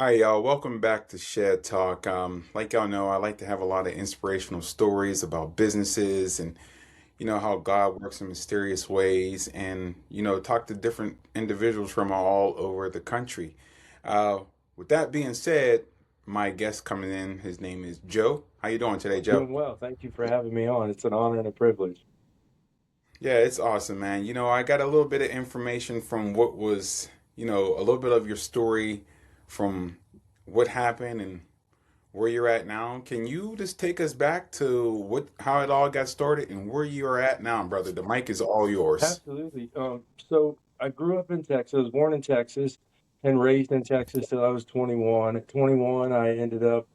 Hi, y'all. Welcome back to Shed Talk. Like y'all know, I like to have a lot of inspirational stories about businesses and, how God works in mysterious ways and, talk to different individuals from all over the country. Uh, with that being said, my guest coming in, his name is Joe. How you doing today, Joe? Doing well. Thank you for having me on. It's an honor and a privilege. Yeah, it's awesome, man. I got a little bit of information from what was, a little bit of your story from what happened and where you're at now. Can you just take us back to how it all got started and where you're at now, brother? The mic is all yours. Absolutely. So I grew up in Texas. I was born in Texas and raised in Texas till I was 21. At 21, I ended up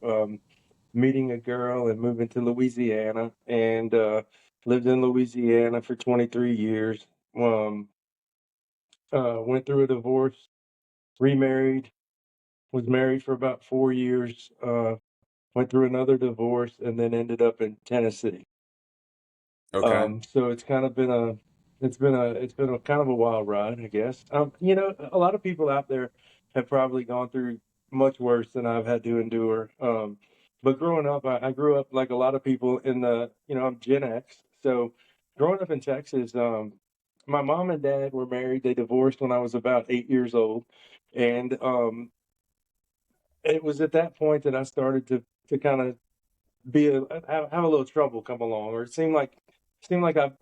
meeting a girl and moving to Louisiana and lived in Louisiana for 23 years. Um, went through a divorce, remarried, was married for about 4 years, went through another divorce, and then ended up in Tennessee. Okay. So it's been a kind of a wild ride, I guess. A lot of people out there have probably gone through much worse than I've had to endure. But growing up, I grew up like a lot of people I'm Gen X. So growing up in Texas, my mom and dad were married. They divorced when I was about 8 years old. And it was at that point that I started to kind of have a little trouble come along, or it seemed like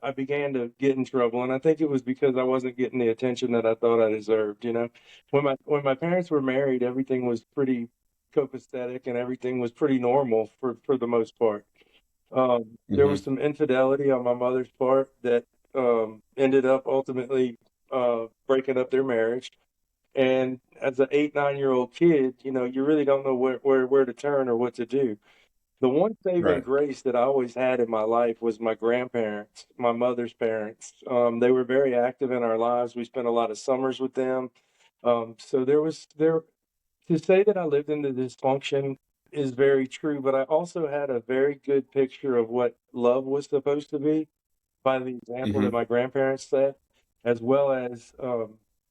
I began to get in trouble, and I think it was because I wasn't getting the attention that I thought I deserved. When my parents were married, everything was pretty copacetic and everything was pretty normal for the most part. There Hmm. was some infidelity on my mother's part that ended up ultimately breaking up their marriage. And as an 8, 9 year old kid, you really don't know where to turn or what to do. The one saving Right. grace that I always had in my life was my grandparents, my mother's parents. They were very active in our lives. We spent a lot of summers with them. So there to say that I lived in the dysfunction is very true, but I also had a very good picture of what love was supposed to be by the example that Hmm. my grandparents set, as well as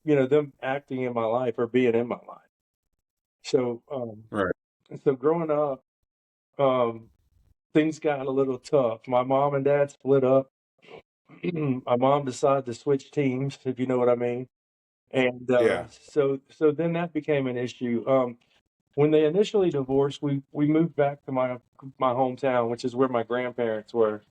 them acting in my life or being in my life. So Right. so growing up, um, things got a little tough. My mom and dad split up. My mom decided to switch teams, if you know what I mean. And Yeah. so then that became an issue. When they initially divorced, we moved back to my hometown, which is where my grandparents were.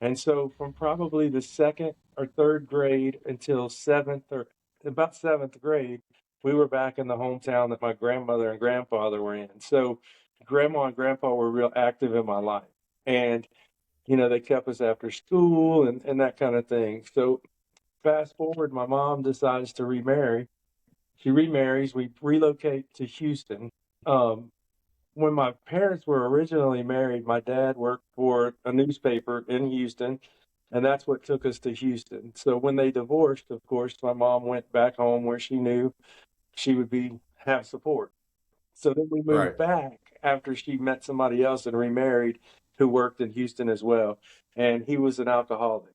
And so from probably the second or third grade until seventh or about seventh grade, we were back in the hometown that my grandmother and grandfather were in. So grandma and grandpa were real active in my life. And they kept us after school and that kind of thing. So fast forward, my mom decides to remarry. She remarries. We relocate to Houston. Um, when my parents were originally married, my dad worked for a newspaper in Houston, and that's what took us to Houston. So when they divorced, of course, my mom went back home where she knew she would be have support. So then we moved Right. back after she met somebody else and remarried who worked in Houston as well. And he was an alcoholic.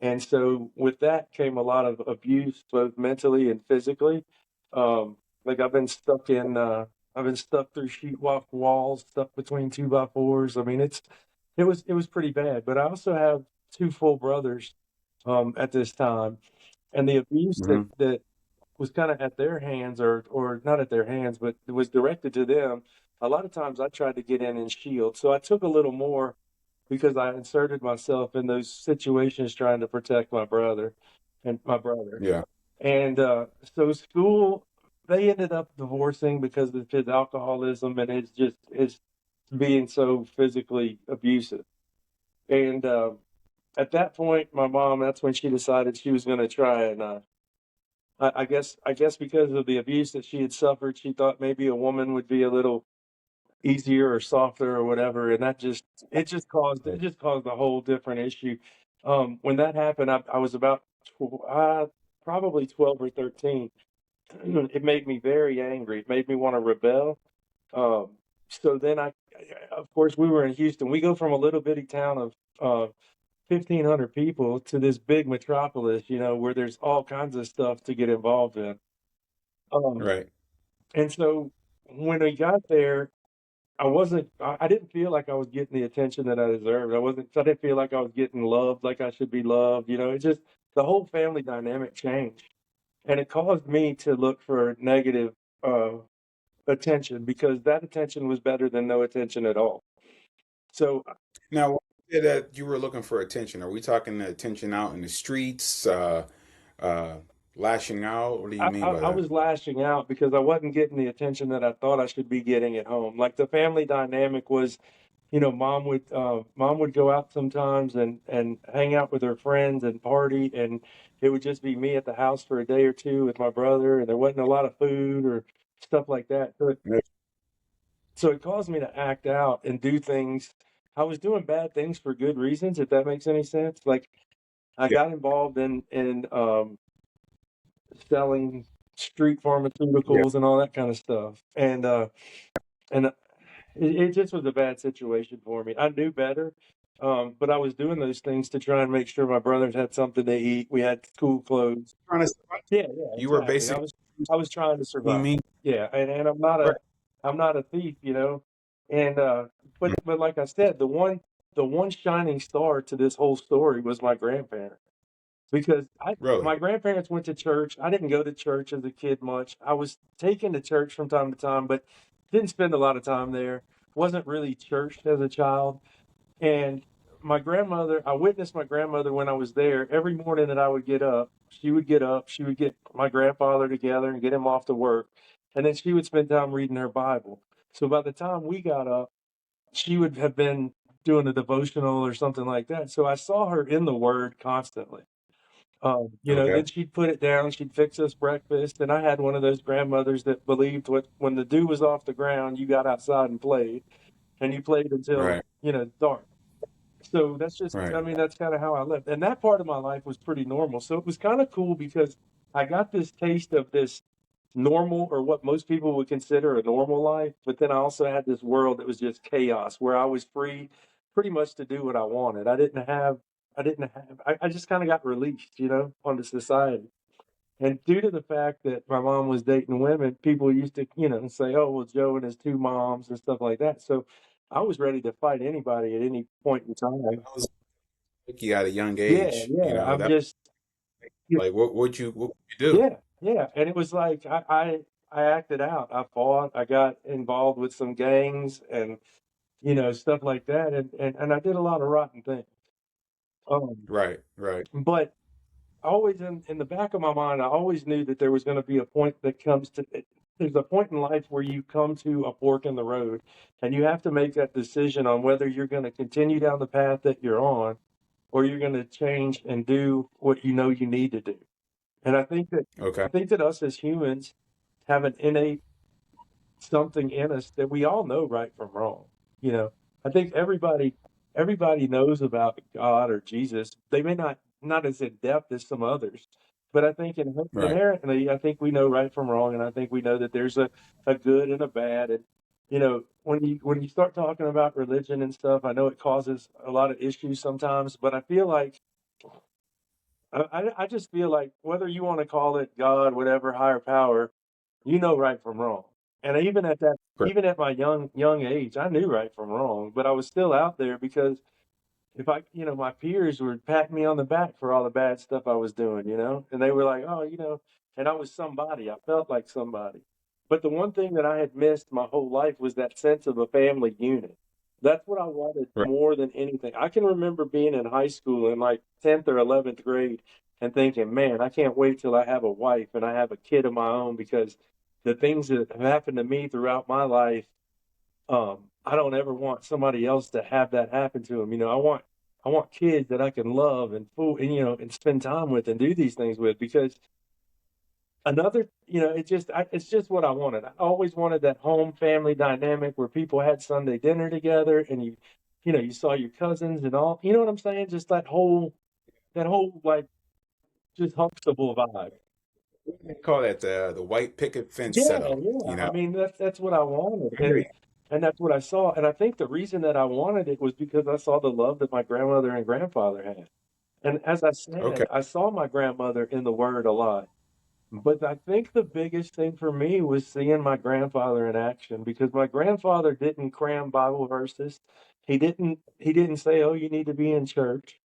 And so with that came a lot of abuse, both mentally and physically. Like I've been stuck through sheetrock walls, stuck between 2x4s. I mean, it was pretty bad. But I also have two full brothers at this time, and the abuse that Hmm. that was kind of at their hands, or not at their hands, but it was directed to them. A lot of times I tried to get in and shield. So I took a little more because I inserted myself in those situations trying to protect my brother. Yeah. And so school, they ended up divorcing because of his alcoholism and his being so physically abusive. And at that point, my mom, that's when she decided she was going to try and I guess because of the abuse that she had suffered, she thought maybe a woman would be a little easier or softer or whatever, and it just caused a whole different issue. When that happened, I was about probably 12 or 13. It made me very angry. It made me want to rebel. Um, so then of course, we were in Houston. We go from a little bitty town of 1,500 people to this big metropolis, where there's all kinds of stuff to get involved in. Um, Right. and so when we got there, I didn't feel like I was getting the attention that I deserved. I didn't feel like I was getting loved like I should be loved. It just, the whole family dynamic changed. And it caused me to look for negative uh, attention because that attention was better than no attention at all. So Now, when you said that you were looking for attention, are we talking attention out in the streets, uh, lashing out? What do you mean by I that? was lashing out because I wasn't getting the attention that I thought I should be getting at home. Like the family dynamic was, mom would go out sometimes and hang out with her friends and party, and it would just be me at the house for a day or two with my brother, and there wasn't a lot of food or stuff like that. Yeah. So it caused me to act out and do things. I was doing bad things for good reasons, if that makes any sense. Like I Yeah. got involved in selling street Yeah. pharmaceuticals and all that kind of stuff, and it just was a bad situation for me. I knew better, but I was doing those things to try and make sure my brothers had something to eat. We had school clothes. Trying to survive. Yeah, yeah, You were exactly. basically I was trying to you survive. mean Yeah, and right. I'm not a thief, And but like I said, the one shining star to this whole story was my grandparents. Because Really? my grandparents went to church. I didn't go to church as a kid much. I was taken to church from time to time, but didn't spend a lot of time there. Wasn't really churched as a child. And I witnessed my grandmother when I was there. Every morning that I would get up, she would get my grandfather together and get him off to work. And then she would spend time reading her Bible. So by the time we got up, she would have been doing a devotional or something like that. So I saw her in the Word constantly. Okay. Then she'd put it down, she'd fix us breakfast, and I had one of those grandmothers that believed when the dew was off the ground, you got outside and played, and you played until, Right. dark. So Right. that's kind of how I lived. And that part of my life was pretty normal. So it was kind of cool because I got this taste of this normal, or what most people would consider a normal life. But then I also had this world that was just chaos where I was free pretty much to do what I wanted. I just kind of got released, onto society. And due to the fact that my mom was dating women, people used to, say, oh, well, Joe and his two moms and stuff like that. So I was ready to fight anybody at any point in time. That was you at a young Yeah, age, yeah. I'm that just, yeah, like what would you do? yeah, yeah. And it was like I acted out. I fought. I got involved with some gangs and stuff like that. And I did a lot of rotten things. Um, Right. Right. but always in the back of my mind, I always knew that there was going to be a point that comes to. There's a point in life where you come to a fork in the road, and you have to make that decision on whether you're going to continue down the path that you're on, or you're going to change and do what you know you need to do. And Okay. I think that us as humans have an innate something in us that we all know right from wrong. You know, I think everybody knows about God or Jesus. They may not as in depth as some others, but I think Right. inherently, I think we know right from wrong, and I think we know that there's a good and a bad. And when you start talking about religion and stuff, I know it causes a lot of issues sometimes, but I just feel like whether you want to call it God, whatever, higher power, you know right from wrong. And Correct. even at my young age, I knew right from wrong, but I was still out there because if my peers would pat me on the back for all the bad stuff I was doing, and they were like, oh, and I was somebody. I felt like somebody. But the one thing that I had missed my whole life was that sense of a family unit. That's what I wanted Right. more than anything. I can remember being in high school in like 10th or 11th grade and thinking, man, I can't wait till I have a wife and I have a kid of my own because the things that have happened to me throughout my life, I don't ever want somebody else to have that happen to them. I want kids that I can love and fool and and spend time with and do these things with because it's just what I wanted. I always wanted that home family dynamic where people had Sunday dinner together and you saw your cousins and all. You know what I'm saying? Just that whole like just Huxtable vibe. They call that the white picket fence Yeah, setup. yeah. I mean, that's what I wanted, I hear you. and that's what I saw. And I think the reason that I wanted it was because I saw the love that my grandmother and grandfather had. And as I Okay. said, I saw my grandmother in the Word a lot. But I think the biggest thing for me was seeing my grandfather in action because my grandfather didn't cram Bible verses. He didn't say, "Oh, you need to be in church."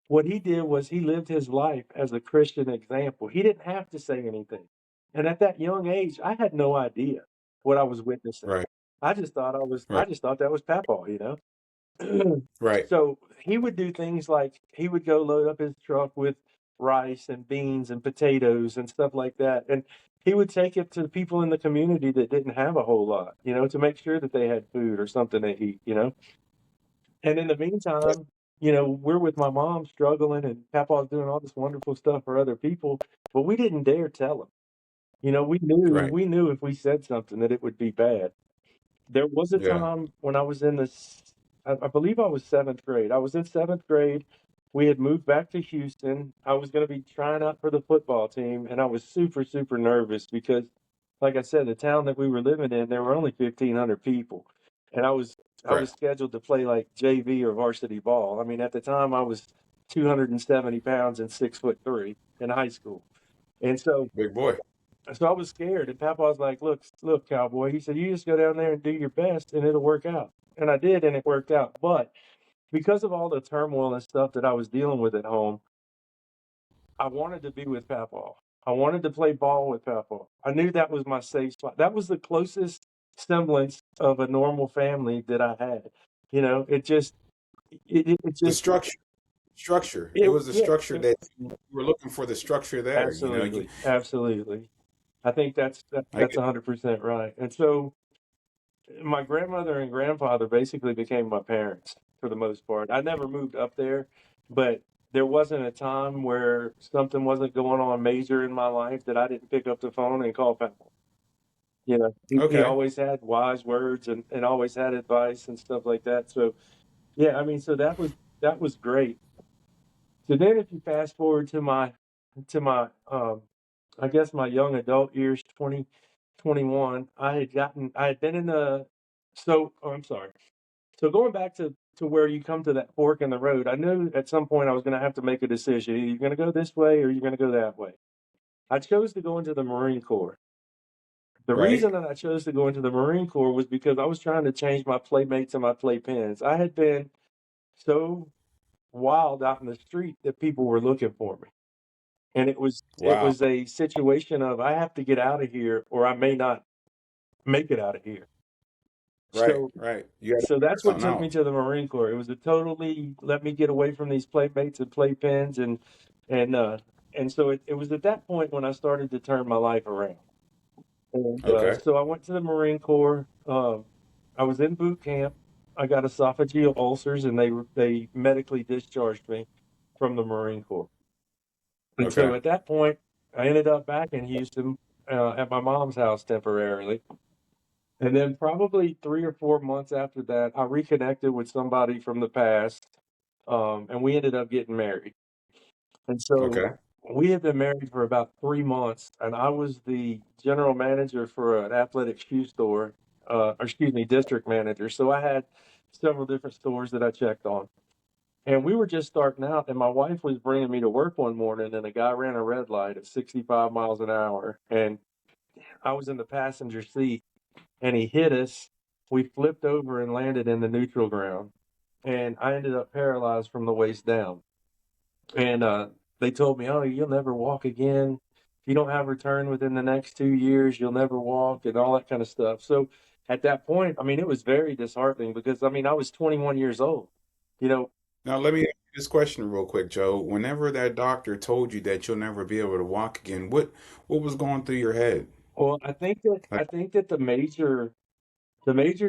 What he did was he lived his life as a Christian example. He didn't have to say anything. And at that young age, I had no idea what I was witnessing. Right. I Right. just thought that was Papaw. Right. So he would do things like he would go load up his truck with rice and beans and potatoes and stuff like that. And he would take it to the people in the community that didn't have a whole lot, to make sure that they had food or something to eat. And in the meantime, we're with my mom struggling and Papa's doing all this wonderful stuff for other people, but we didn't dare tell him. We knew Right. we knew if we said something that it would be bad. There was a Yeah. time when I was I believe I was seventh grade. I was in seventh grade. We had moved back to Houston. I was going to be trying out for the football team, and I was super, super nervous because, like I said, the town that we were living in, there were only 1,500 people, and I was Right. scheduled to play like JV or varsity ball. I mean, at the time, I was 270 pounds and 6'3" in high school, and so Big boy. so I was scared, and Papa was like, "Look, look, cowboy." He said, "You just go down there and do your best, and it'll work out." And I did, and it worked out. But because of all the turmoil and stuff that I was dealing with at home, I wanted to be with Papa. I wanted to play ball with Papa. I knew that was my safe spot. That was the closest semblance of a normal family that I had. It just, it The just, structure. Structure. It was the yeah, structure that you were looking for, the structure there. You. absolutely, absolutely. I think I that's get. 100% right. And so my grandmother and grandfather basically became my parents for the most part. I never moved up there, but there wasn't a time where something wasn't going on major in my life that I didn't pick up the phone and call Papa. He Okay. always had wise words and always had advice and stuff like that. So yeah, I mean, so that was great. So then if you fast forward to my I guess my young adult years, 20, 21, I had been in the oh, I'm sorry. So going back to where you come to that fork in the road, I knew at some point I was going to have to make a decision. You're going to go this way or you're going to go that way. I chose to go into the Marine Corps. The Right. reason that I chose to go into the Marine Corps was because I was trying to change my playmates and my playpens. I had been so wild out in the street that people were looking for me. And it Wow. was a situation of I have to get out of here or I may not make it out of here. Right. So Right. You had to so figure that's what something took me out. to the Marine Corps. It was a totally let me get away from these playmates and playpens and so it was at that point when I started to turn my life around. And Okay. so I went to the Marine Corps. I was in boot camp. I got esophageal ulcers, and they medically discharged me from the Marine Corps. And so Okay. at that point, I ended up back in Houston at my mom's house temporarily. And then probably 3 or 4 months after that, I reconnected with somebody from the past, and we ended up getting married. And so Okay. we had been married for about 3 months, and I was the general manager for an athletic shoe store, or excuse me, district manager. So I had several different stores that I checked on. And we were just starting out, and my wife was bringing me to work one morning, and a guy ran a red light at 65 miles an hour, and I was in the passenger seat, and he hit us. We flipped over and landed in the neutral ground, and I ended up paralyzed from the waist down. And they told me, "Oh, you'll never walk again. If you don't have return within the next 2 years, you'll never walk," and all that kind of stuff. So at that point, I mean, it was very disheartening because I mean, I was 21 years old. You know, Now let me ask you this question real quick, Joe. Whenever that doctor told you that you'll never be able to walk again, what was going through your head? well, I Like, think that the major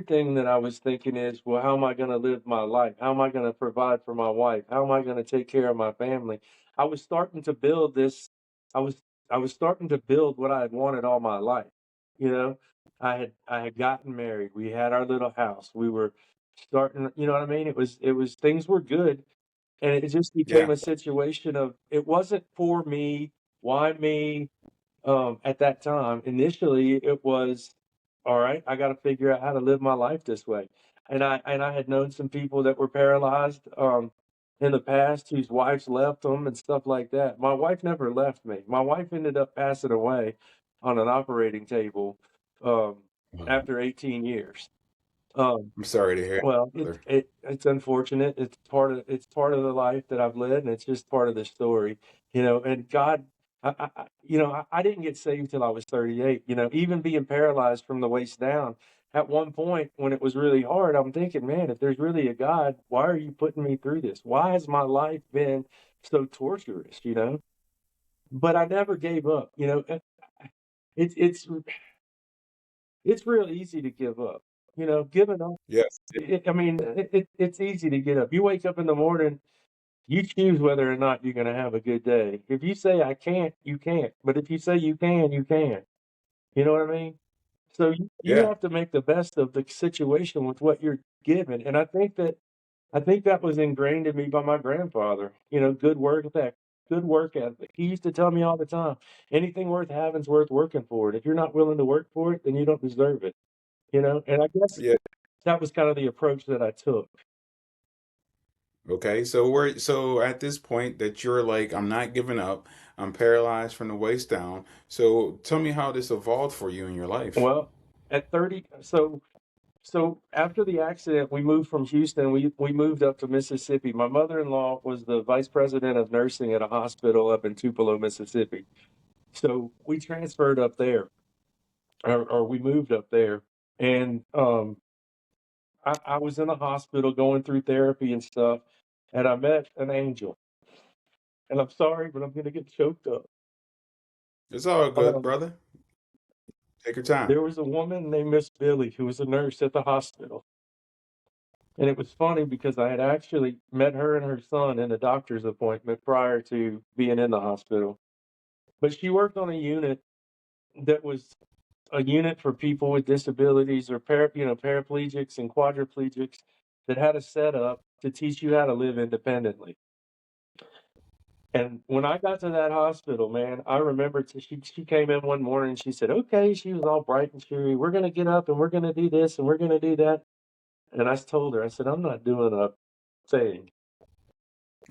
thing that I was thinking is, well, how am I going to live my life? How am I going to provide for my wife? How am I going to take care of my family? I was starting to build this. I was I was starting to build what I had wanted all my life. You know, I had gotten married. We had our little house. We were starting. You know what I mean? It was things were good, and it just became yeah, a situation of it wasn't for me. Why me? At that time, initially, it was, all right, I got to figure out how to live my life this way. And I had known some people that were paralyzed. in the past whose wives left them and stuff like that. My wife never left me. My wife ended up passing away on an operating table um, Wow. after 18 years. Um, I'm sorry to hear, well, brother. it's unfortunate. It's part of the life that I've led, and it's just part of the story, And God, I didn't get saved till I was 38. Even being paralyzed from the waist down. At one point, when it was really hard, I'm thinking, man, if there's really a God, why are you putting me through this? Why has my life been so torturous? But I never gave up. It's it's it's real easy to give up. Giving up Yes. I mean, it's easy to get up. You wake up in the morning, you choose whether or not you're going to have a good day. If you say I can't, you can't. But if you say you can, you can. You know what I mean? So you Yeah. have to make the best of the situation with what you're given. And I think that was ingrained in me by my grandfather. Good work ethic. He used to tell me all the time, anything worth having is worth working for it. If you're not willing to work for it, then you don't deserve it. And I guess Yeah. that was kind of the approach that I took. Okay. So at this point that you're like, I'm not giving up. I'm paralyzed from the waist down. So tell me how this evolved for you in your life. Well, at 30, so after the accident, we moved from Houston. We moved up to Mississippi. My mother-in-law was the vice president of nursing at a hospital up in Tupelo, Mississippi. So we transferred up there, or we moved up there, and I was in a hospital going through therapy and stuff, and I met an angel. And I'm sorry, but I'm gonna get choked up. It's all good, Um, brother. Take your time. there was a woman named Miss Billy who was a nurse at the hospital. And it was funny because I had actually met her and her son in a doctor's appointment prior to being in the hospital. But she worked on a unit that was a unit for people with disabilities or paraplegics and quadriplegics that had a setup to teach you how to live independently. And when I got to that hospital, man, I remember she came in one morning and she said, "Okay," she was all bright and cheery. "We're gonna get up and we're gonna do this and we're gonna do that." And I told her, I said, "I'm not doing a thing."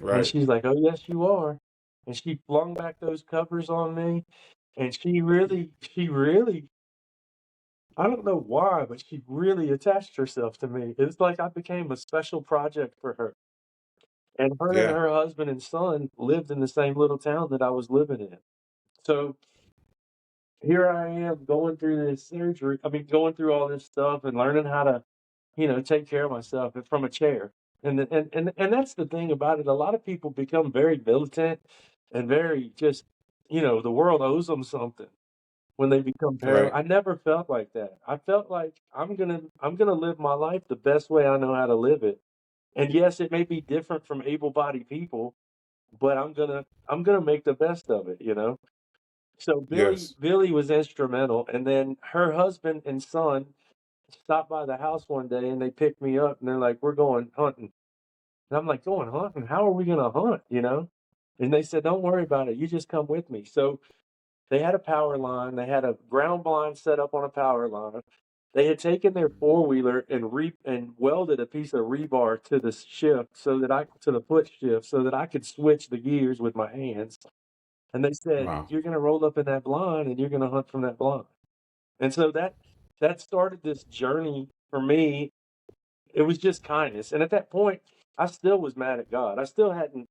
And Right. she's like, "Oh, yes, you are." And she flung back those covers on me. And she really, I don't know why, but she really attached herself to me. It's like I became a special project for her. And her and Yeah. her husband and son lived in the same little town that I was living in. So here I am going through this surgery. I mean, going through all this stuff and learning how to, take care of myself from a chair. And that's the thing about it. A lot of people become very militant and very just, the world owes them something when they become paralyzed. Right. I never felt like that. I felt like I'm gonna live my life the best way I know how to live it. And yes, it may be different from able-bodied people, but I'm gonna make the best of it. So Billy Yes. Billy was instrumental, and then her husband and son stopped by the house one day and they picked me up and they're like, "We're going hunting." And I'm like, "Going hunting? How are we gonna hunt?" And they said, "Don't worry about it. You just come with me." So they had a power line. They had a ground blind set up on a power line. They had taken their four-wheeler and welded a piece of rebar to the shift to the foot shift so that I could switch the gears with my hands. And they said, Wow. "You're gonna roll up in that blind and you're gonna hunt from that blind." And so that started this journey for me. It was just kindness. And at that point, I still was mad at God. I still hadn't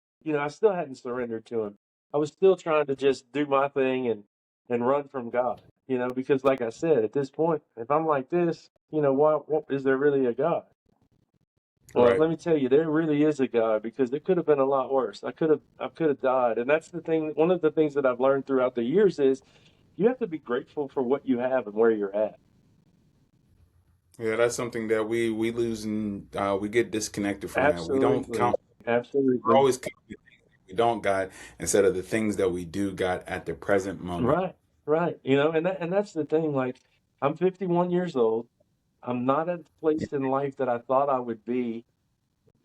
surrendered to him. I was still trying to just do my thing and run from God. Because like I said, at this point, if I'm like this, what is there really a God? Well, Right. let me tell you, there really is a God because it could have been a lot worse. I could have died. And that's the thing. One of the things that I've learned throughout the years is you have to be grateful for what you have and where you're at. Yeah, that's something that we lose and we get disconnected from that. We don't Absolutely. count. We're Absolutely. always counting the things that we don't got instead of the things that we do got at the present moment. Right. Right. And that's the thing. Like, I'm 51 years old. I'm not at the place in life that I thought I would be,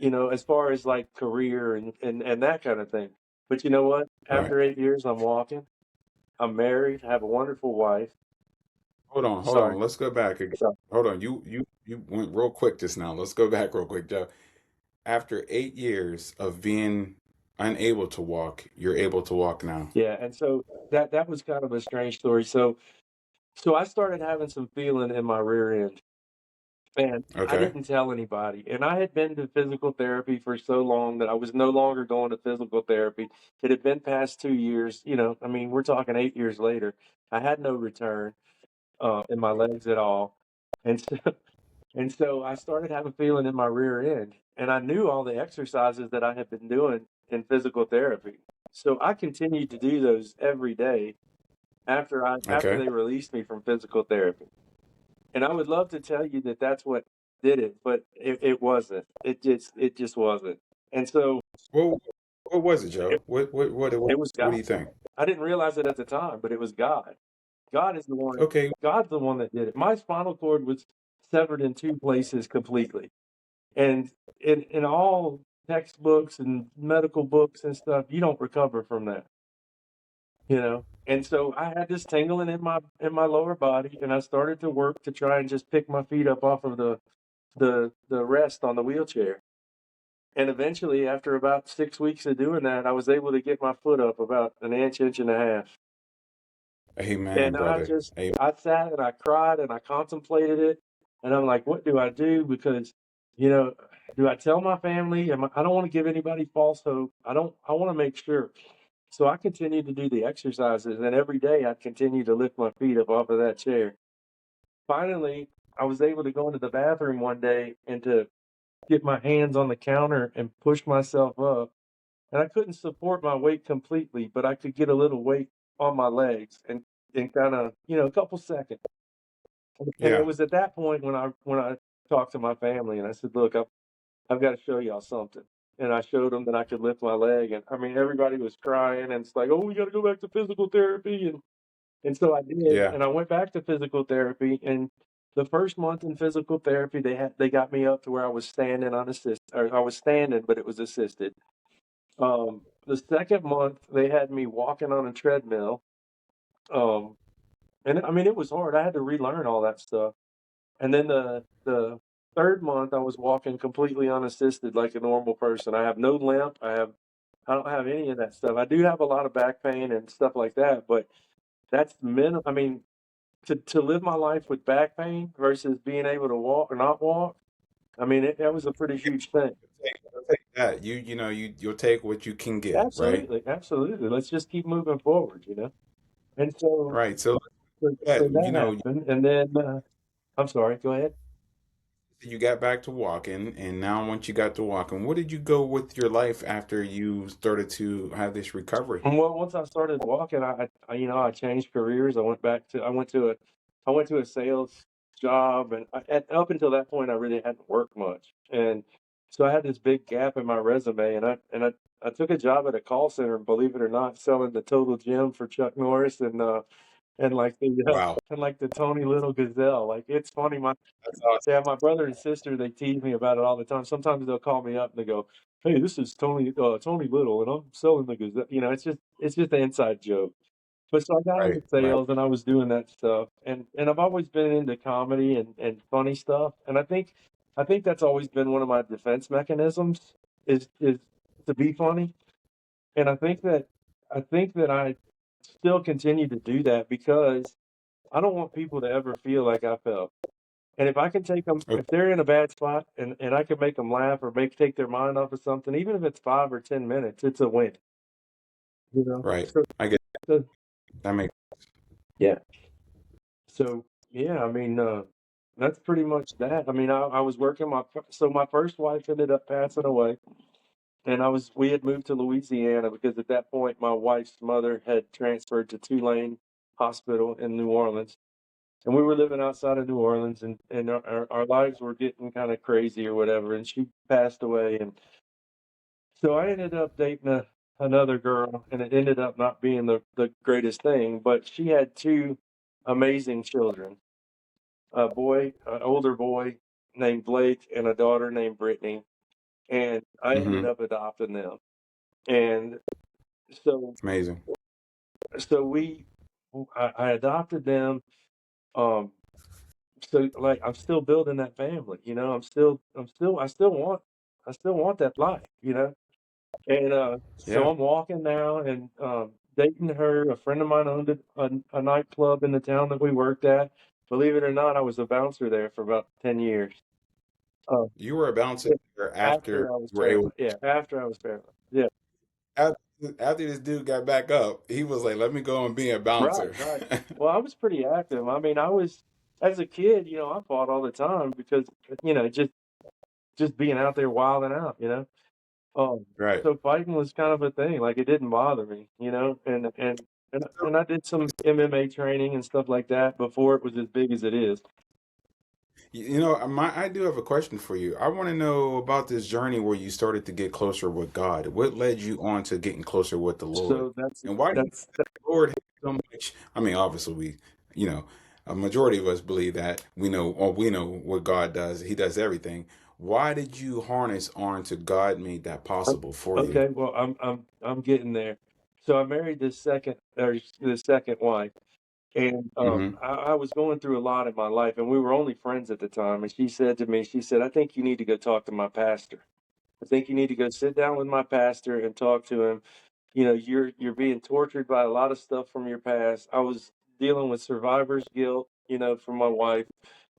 as far as like career and that kind of thing. But you know what? Right. After 8 years, I'm walking. I'm married, I have a wonderful wife. Hold on. Hold Sorry. on. Let's go back again. So Hold on. You went real quick just now. Let's go back real quick, Joe. after 8 years of being unable to walk, you're able to walk now. Yeah, and so that was kind of a strange story. So I started having some feeling in my rear end, and I Okay. didn't tell anybody. And I had been to physical therapy for so long that I was no longer going to physical therapy. It had been past 2 years. I mean, we're talking 8 years later. I had no return in my legs at all, and so and so I started having feeling in my rear end, and I knew all the exercises that I had been doing in physical therapy. So I continued to do those every day after Okay. they released me from physical therapy. And I would love to tell you that that's what did it, but it wasn't. It just wasn't. And so Well, what was it, it, Joe? it was What God. do you think? I didn't realize it at the time, but it was God. God is the one. Okay. God's the one that did it. My spinal cord was severed in two places completely, and in all textbooks and medical books and stuff, you don't recover from that. And so I had this tingling in my lower body, and I started to work to try and just pick my feet up off of the rest on the wheelchair. And eventually, after about 6 weeks of doing that, I was able to get my foot up about an inch, inch and a half. Amen, And brother. Amen. I sat and I cried and I contemplated it. And I'm like, what do I do? Because, you know, do I tell my family? I don't want to give anybody false hope. I want to make sure. So I continued to do the exercises, and every day I'd continue to lift my feet up off of that chair. Finally, I was able to go into the bathroom one day and to get my hands on the counter and push myself up. And I couldn't support my weight completely, but I could get a little weight on my legs and in kind of, a couple seconds. And it Yeah. was at that point when I talked to my family and I said, "Look, I've got to show y'all something." And I showed them that I could lift my leg, and I mean everybody was crying, and it's like, "Oh, we got to go back to physical therapy." And so I did, Yeah. and I went back to physical therapy. And the first month in physical therapy, they got me up to where I was standing unassisted, or I was standing, but it was assisted. The second month, they had me walking on a treadmill. Um, and I mean, it was hard. I had to relearn all that stuff. And then the third month, I was walking completely unassisted like a normal person. I have no limp. I don't have any of that stuff. I do have a lot of back pain and stuff like that, but that's min. I mean, to live my life with back pain versus being able to walk or not walk. I mean, that was a pretty huge thing. I'll take that. You'll take what you can get, right? Absolutely, absolutely. Let's just keep moving forward. And so, Right. So so, that so that happened, and then I'm sorry. Go ahead. you got back to walking, and now once you got to walking, what did you go with your life after you started to have this recovery? And well, once I started walking, I changed careers. I went to a sales job, and up until that point, I really hadn't worked much, and so I had this big gap in my resume, and I took a job at a call center, believe it or not, selling the Total Gym for Chuck Norris and like the Wow. and like the Tony Little Gazelle. Like it's funny, That's awesome. yeah, my brother and sister, they tease me about it all the time. Sometimes they'll call me up and they go, "Hey, this is Tony Little, and I'm selling the Gazette." It's just an inside joke. But so I got Right. into Right. sales and I was doing that stuff, and I've always been into comedy and funny stuff, and I think that's always been one of my defense mechanisms is to be funny, and I think that I still continue to do that because I don't want people to ever feel like I felt. And if I can take them, Okay. if they're in a bad spot and I can make them laugh or take their mind off of something, even if it's 5 or 10 minutes, it's a win. You know. Right. So, I get so that makes yeah. So yeah, I mean, that's pretty much that. I mean, I was working so my first wife ended up passing away, and we had moved to Louisiana because at that point my wife's mother had transferred to Tulane Hospital in New Orleans. And we were living outside of New Orleans, and our lives were getting kind of crazy or whatever. And she passed away, and so I ended up dating another girl, and it ended up not being the greatest thing. But she had two amazing children: an older boy named Blake, and a daughter named Brittany. And I ended hmm up adopting them. And so amazing. so we I adopted them. Um, so like I'm still building that family. I still want I still want that life, you know? And Yeah. so I'm walking now and dating her. A friend of mine owned a nightclub in the town that we worked at. Believe it or not, I was a bouncer there for about 10 years. Uh, You were a bouncer yeah, there after after I was you were able. paralyzed. Yeah, after I was paralyzed. Yeah, After, after this dude got back up, he was like, "Let me go and be a right, bouncer." right. Well, I was pretty active. I mean, I was as a kid, I fought all the time because just being out there wilding out, you know. Um, Right. so fighting was kind of a thing, like, it didn't bother me, and I did some MMA training and stuff like that before it was as big as it is. I do have a question for you. I want to know about this journey where you started to get closer with God. What led you on to getting closer with the Lord? So that's And why do you that's think that the Lord has so much? I mean, obviously, you know, a majority of us believe that we know what God does. He does everything. Why did you harness on to God made that o possible for you? okay, well, I'm getting there. So I married the second wife, and, Hmm. I was going through a lot in my life, and we were only friends at the time, and she said to me, she said, "I think you need to go talk to my pastor. I think you need to go sit down with my pastor and talk to him. You're being tortured by a lot of stuff from your past." I was dealing with survivor's guilt, from my wife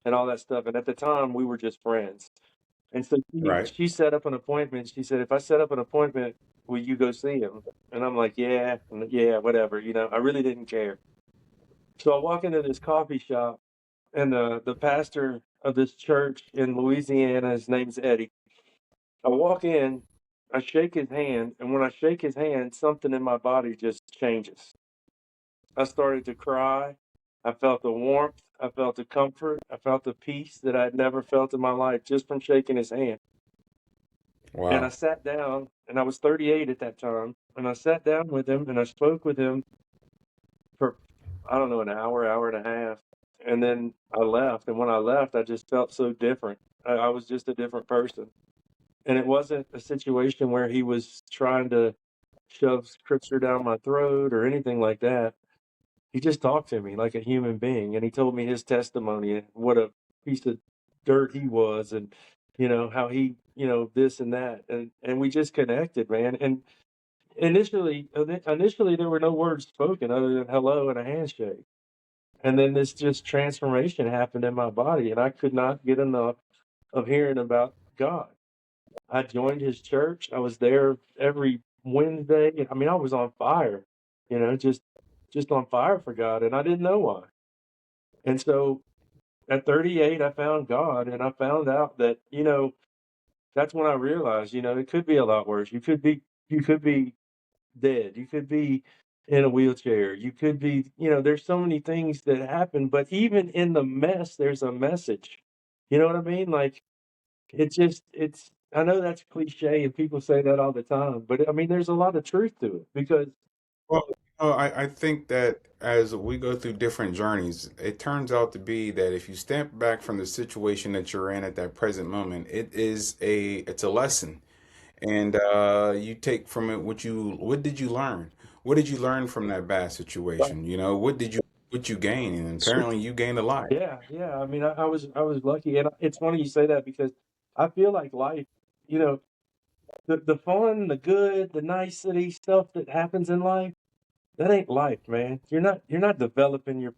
and all that stuff. And at the time, we were just friends. And so Right. she set up an appointment. She said, "If I set up an appointment, will you go see him?" And I'm like, "Yeah, yeah, whatever." I really didn't care. So I walk into this coffee shop, and the pastor of this church in Louisiana, his name's Eddie. I walk in, I shake his hand, and when I shake his hand, something in my body just changes. I started to cry. I felt the warmth. I felt the comfort. I felt the peace that I'd never felt in my life just from shaking his hand. And I Wow. sat down, and I was 38 at that time. And I sat down with him and I spoke with him for, I don't know, an hour, hour and a half. And then I left. And when I left, I just felt so different. I was just a different person. And it wasn't a situation where he was trying to shove scripture down my throat or anything like that. He just talked to me like a human being, and he told me his testimony and what a piece of dirt he was, and how he, this and that, and we just connected, man. And initially there were no words spoken other than hello and a handshake, and then this just transformation happened in my body, and I could not get enough of hearing about God. I joined his church. I was there every Wednesday. I mean, I was on fire, just on fire for God, and I didn't know why. And so at 38, I found God, and I found out that, that's when I realized, it could be a lot worse. You could be dead. You could be in a wheelchair. You could be, there's so many things that happen, but even in the mess, there's a message. You know what I mean? Like, I know that's cliche and people say that all the time, but I mean, there's a lot of truth to it because Well, I think that as we go through different journeys, it turns out to be that if you step back from the situation that you're in at that present moment, it's a lesson, and you take from it what did you learn? What did you learn from that bad Right. situation? What you gain, and apparently you gained a lot. Yeah, yeah. I mean, I was lucky, and it's funny you say that because I feel like life, you know, the fun, the good, the nicety stuff that happens in life, that ain't life, man. You're not developing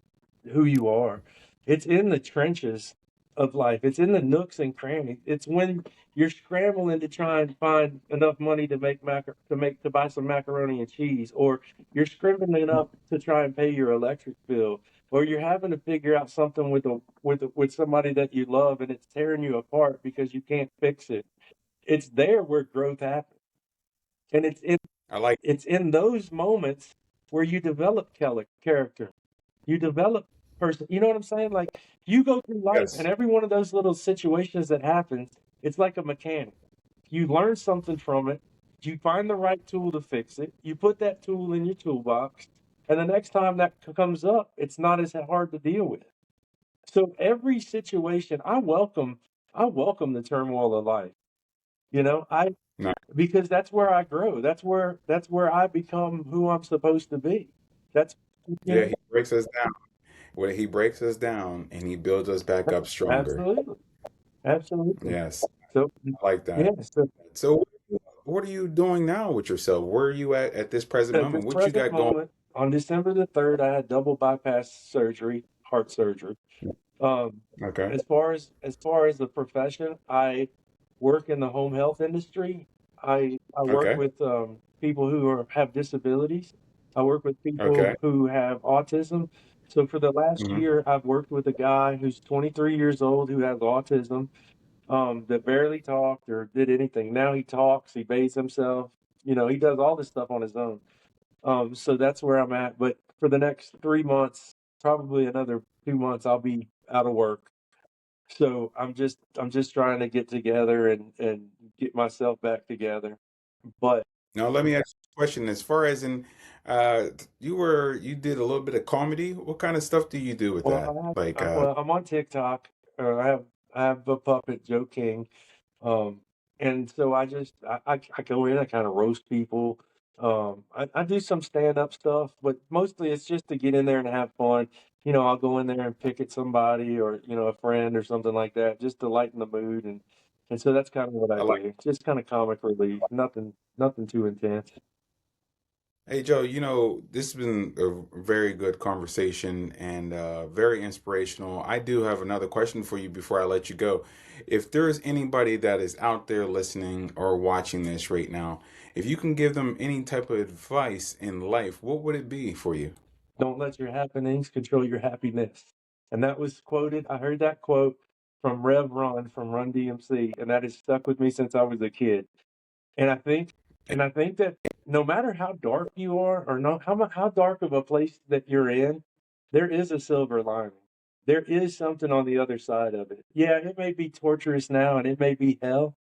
who you are. It's in the trenches of life. It's in the nooks and crannies. It's when you're scrambling to try and find enough money to buy some macaroni and cheese, or you're scribbling enough to try and pay your electric bill, or you're having to figure out something with somebody that you love, and it's tearing you apart because you can't fix it. It's there where growth happens, and I like it's in those moments where you develop character. You develop person. You know what I'm saying? Like you go through life, and yes. every one of those little situations that happens, it's like a mechanic. You learn something from it. You find the right tool to fix it. You put that tool in your toolbox, and the next time that comes up, it's not as hard to deal with. So every situation, I welcome the turmoil of life. I No, because that's where I grow. That's where I become who I'm supposed to be. That's you yeah, know he breaks us down. Where he breaks us down and he builds us back up stronger. absolutely, absolutely. Yes. So I like yeah, that. so So what are you doing now with yourself? Where are you at this present at this moment? What you present got going? moment, on December the 3rd, I had double bypass surgery, heart surgery. Um, Okay. as far as the profession, I work in the home health industry. I work Okay. with people who have disabilities. I work with Okay. people who have autism. So for the last Hmm. year, I've worked with a guy who's 23 years old who has autism, that barely talked or did anything. Now he talks, he bathes himself, he does all this stuff on his own. So that's where I'm at. But for the next 3 months, probably another 2 months, I'll be out of work. So I'm just trying to get together and get myself back together. But Now let me ask you a question. As far as in, you did a little bit of comedy. What kind of stuff do you do with well, that? Like, I'm on TikTok. I have a puppet, Joe King. Um, and so I go in, I kind of roast people. I do some stand up stuff, but mostly it's just to get in there and have fun. I'll go in there and pick at somebody or, a friend or something like that, just to lighten the mood. And so that's kind of what I I like. do. Just kind of comic relief, nothing too intense. Hey Joe, this has been a very good conversation and very inspirational. I do have another question for you before I let you go. If there's anybody that is out there listening or watching this right now, if you can give them any type of advice in life, what would it be for you? Don't let your happenings control your happiness. And that was quoted. I heard that quote from Rev Run from Run DMC, and that has stuck with me since I was a kid. And I think that no matter how dark you are, or no, how dark of a place that you're in, there is a silver lining. There is something on the other side of it. Yeah, it may be torturous now, and it may be hell,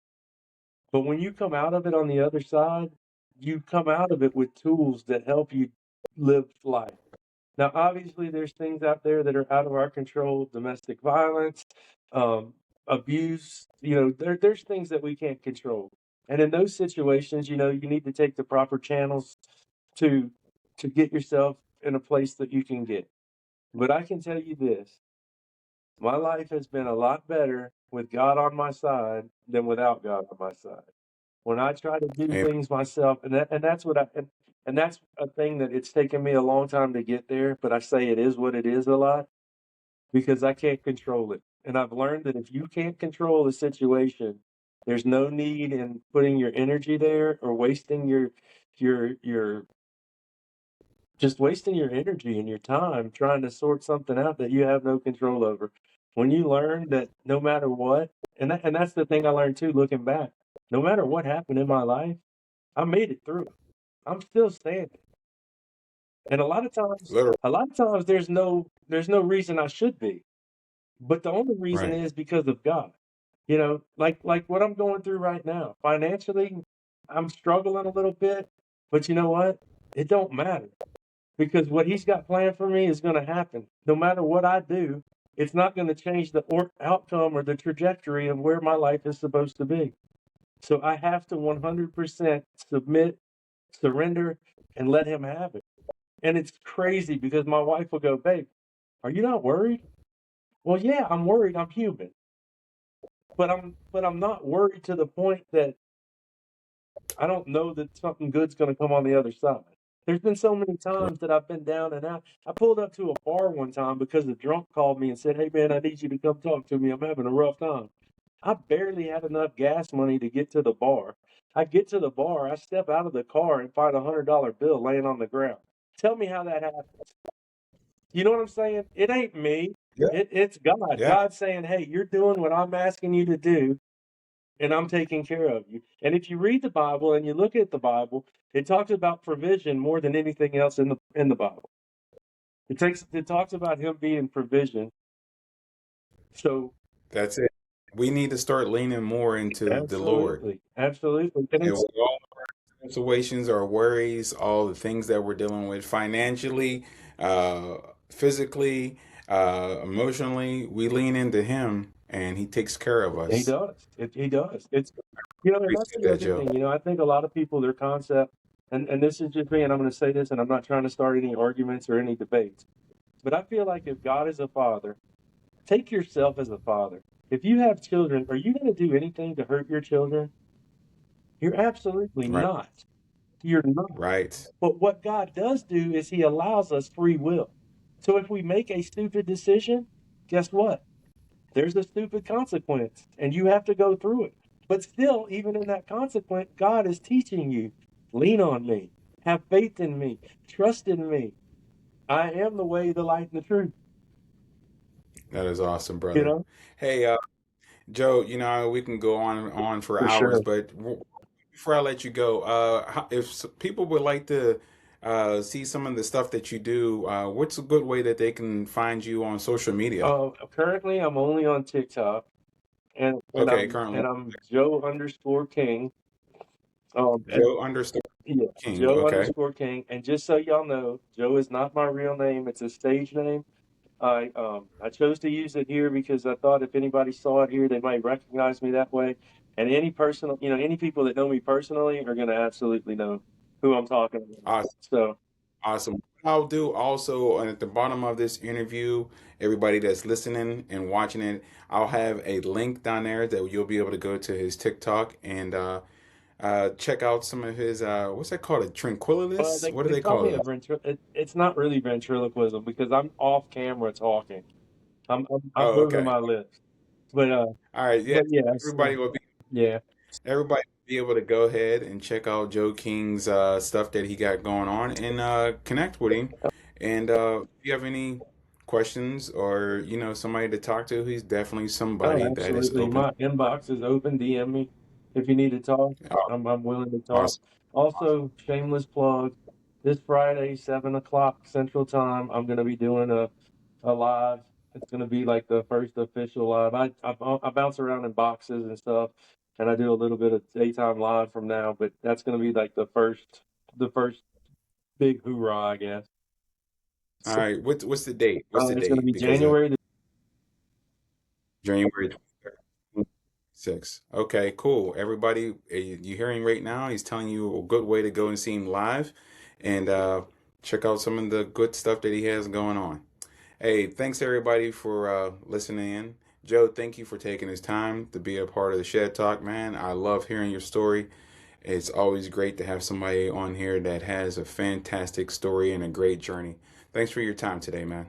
but when you come out of it on the other side, you come out of it with tools that help you live life. Now, obviously, there's things out there that are out of our control, domestic violence, um, abuse. There's things that we can't control. And in those situations, you need to take the proper channels to to get yourself in a place that you can get. But I can tell you this, my life has been a lot better with God on my side than without God on my side. When I try to do Amen. things myself, and that's a thing that it's taken me a long time to get there, but I say it is what it is a lot because I can't control it. And I've learned that if you can't control the situation, there's no need in putting your energy there or wasting your just wasting your energy and your time trying to sort something out that you have no control over. When you learn that no matter what, and that's the thing I learned too, looking back, no matter what happened in my life, I made it through it. I'm still standing. And Literally, a lot of times there's no reason I should be. But the only reason right. is because of God. Like what I'm going through right now. Financially, I'm struggling a little bit, but you know what? It don't matter because what he's got planned for me is going to happen. No matter what I do, it's not going to change the outcome or the trajectory of where my life is supposed to be. So I have to 100% submit, surrender, and let him have it. And it's crazy because my wife will go, "Babe, are you not worried?" Well, yeah, I'm worried. I'm human, but I'm not worried to the point that I don't know that something good's gonna come on the other side. There's been so many times that I've been down and out. I pulled up to a bar one time because a drunk called me and said, "Hey man, I need you to come talk to me. I'm having a rough time." I barely had enough gas money to get to the bar. I get to the bar, I step out of the car and find $100 bill laying on the ground. Tell me how that happens. You know what I'm saying? It ain't me. Yeah, It's God. yeah. God saying, "Hey, you're doing what I'm asking you to do, and I'm taking care of you." And if you read the Bible and you look at the Bible, it talks about provision more than anything else in the Bible. It talks about him being provision. So That's it. We need to start leaning more into the Lord. absolutely, absolutely, and And it's with all our situations, our worries, all the things that we're dealing with financially, uh, physically, emotionally, we lean into Him and He takes care of he us. does. He does. And that's Appreciate the that, other Joe. thing. I think a lot of people their concept, and this is just me, and I'm going to say this, and I'm not trying to start any arguments or any debates, but I feel like if God is a father, take yourself as a father. If you have children, are you going to do anything to hurt your children? You're absolutely Right. not. You're not. Right. But what God does do is He allows us free will. So if we make a stupid decision, guess what? There's a stupid consequence, and you have to go through it. But still, even in that consequence, God is teaching you, lean on me, have faith in me, trust in me. I am the way, the light, and the truth. That is awesome, You brother. know, Hey, Joe, we can go on and on for for hours, sure. but before I let you go, if people would like to see some of the stuff that you do, what's a good way that they can find you on social media? Currently, I'm only on TikTok, and and Okay, I'm currently and I'm Joe underscore King. And Joe underscore yeah, King. Joe Okay. underscore King. And just so y'all know, Joe is not my real name; it's a stage name. I chose to use it here because I thought if anybody saw it here, they might recognize me that way. And any personal, any people that know me personally are going to absolutely know who I'm talking about. Awesome. So, Awesome. I'll do also at the bottom of this interview, everybody that's listening and watching it, I'll have a link down there that you'll be able to go to his TikTok and check out some of his what's that called? A well, tranquilus? What do they they call call me a those? it's not really ventriloquism because I'm off camera talking. I'm Oh, moving okay. my lips, but All right. Yeah. but yeah, so, Everybody will be yeah. everybody will be able to go ahead and check out Joe King's stuff that he got going on and connect with him. And if you have any questions or somebody to talk to, he's definitely Oh, somebody that is absolutely. open. My inbox is open. DM me if you need to talk. Oh, I'm willing to talk. awesome. Awesome. Also, shameless plug. This Friday, 7 o'clock Central Time, I'm gonna be doing a live. It's gonna be like the first official live. I bounce around in boxes and stuff, and I do a little bit of daytime live from now. But that's gonna be like the first big hoorah, I guess. All So, right. What's the date? What's the it's gonna date? be Because January the January 23rd. 6. Okay, cool. Everybody, you're hearing right now, he's telling you a good way to go and see him live and check out some of the good stuff that he has going on. Hey, thanks everybody for listening in. Joe, thank you for taking his time to be a part of the Shed Talk, man. I love hearing your story. It's always great to have somebody on here that has a fantastic story and a great journey. Thanks for your time today, man.